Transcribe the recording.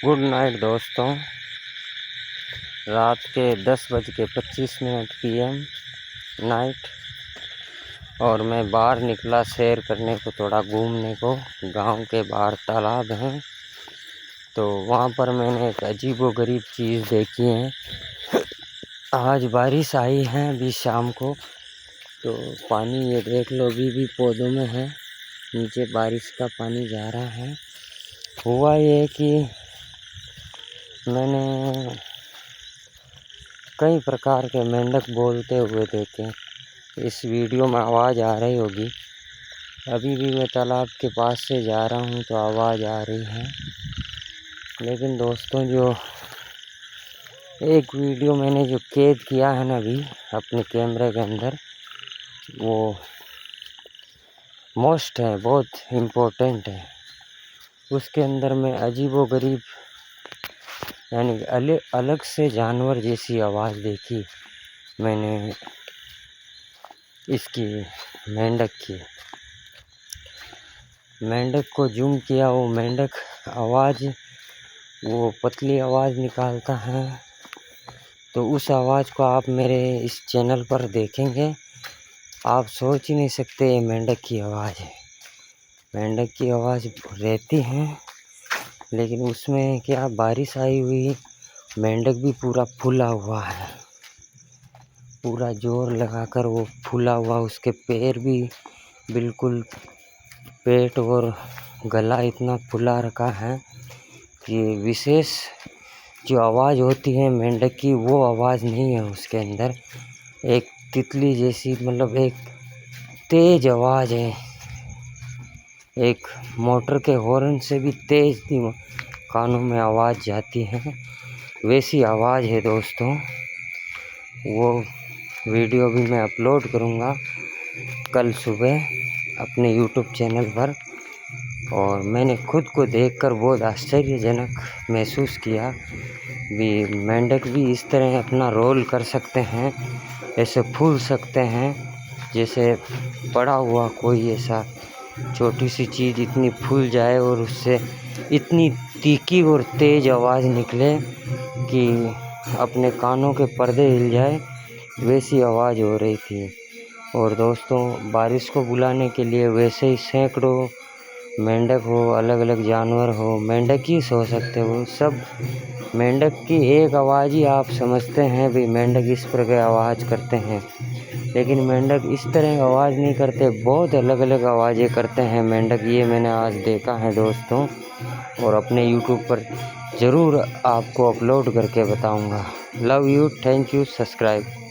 Good night दोस्तों। रात के 10:25 PM नाइट, और मैं बाहर निकला सैर करने को, थोड़ा घूमने को। गांव के बाहर तालाब हैं, तो वहाँ पर मैंने एक अजीबोगरीब चीज़ देखी है। आज बारिश आई है अभी शाम को, तो पानी ये देख लो अभी भी पौधों में है, नीचे बारिश का पानी जा रहा है। हुआ ये कि मैंने कई प्रकार के मेंढक बोलते हुए देखे। इस वीडियो में आवाज़ आ रही होगी, अभी भी मैं तालाब के पास से जा रहा हूँ तो आवाज़ आ रही है। लेकिन दोस्तों, जो एक वीडियो मैंने जो कैद किया है ना अभी अपने कैमरे के अंदर, वो मोस्ट है, बहुत इम्पोर्टेंट है। उसके अंदर मैं अजीबोगरीब यानी अलग से जानवर जैसी आवाज़ देखी मैंने इसकी, मेंढक को जूम किया। वो मेंढक आवाज़, वो पतली आवाज़ निकालता है, तो उस आवाज़ को आप मेरे इस चैनल पर देखेंगे, आप सोच ही नहीं सकते ये मेंढक की आवाज़ है। मेंढक की आवाज़ रहती है, लेकिन उसमें क्या, बारिश आई हुई, मेंढक भी पूरा फूला हुआ है, पूरा जोर लगाकर वो फूला हुआ, उसके पैर भी बिल्कुल, पेट और गला इतना फुला रखा है कि विशेष जो आवाज़ होती है मेंढक की, वो आवाज़ नहीं है उसके अंदर। एक तितली जैसी, मतलब एक तेज आवाज़ है, एक मोटर के हॉर्न से भी तेज कानों में आवाज़ जाती है, वैसी आवाज़ है दोस्तों। वो वीडियो भी मैं अपलोड करूँगा कल सुबह अपने यूट्यूब चैनल पर। और मैंने खुद को देखकर बहुत आश्चर्यजनक महसूस किया भी, मेंढक भी इस तरह अपना रोल कर सकते हैं, ऐसे फूल सकते हैं जैसे पड़ा हुआ कोई ऐसा छोटी सी चीज़ इतनी फूल जाए और उससे इतनी तीखी और तेज़ आवाज़ निकले कि अपने कानों के पर्दे हिल जाए, वैसी आवाज़ हो रही थी। और दोस्तों, बारिश को बुलाने के लिए वैसे ही सैकड़ों मेंढक हो, अलग अलग जानवर हो, मेंढक ही सो सकते हो, सब मेंढक की एक आवाज़ ही आप समझते हैं भी मेंढक इस प्रकार आवाज़ करते हैं। लेकिन मेंढक इस तरह आवाज़ नहीं करते, बहुत अलग अलग आवाज़ें करते हैं मेंढक, ये मैंने आज देखा है दोस्तों। और अपने यूट्यूब पर ज़रूर आपको अपलोड करके बताऊंगा। Love you, thank you, subscribe.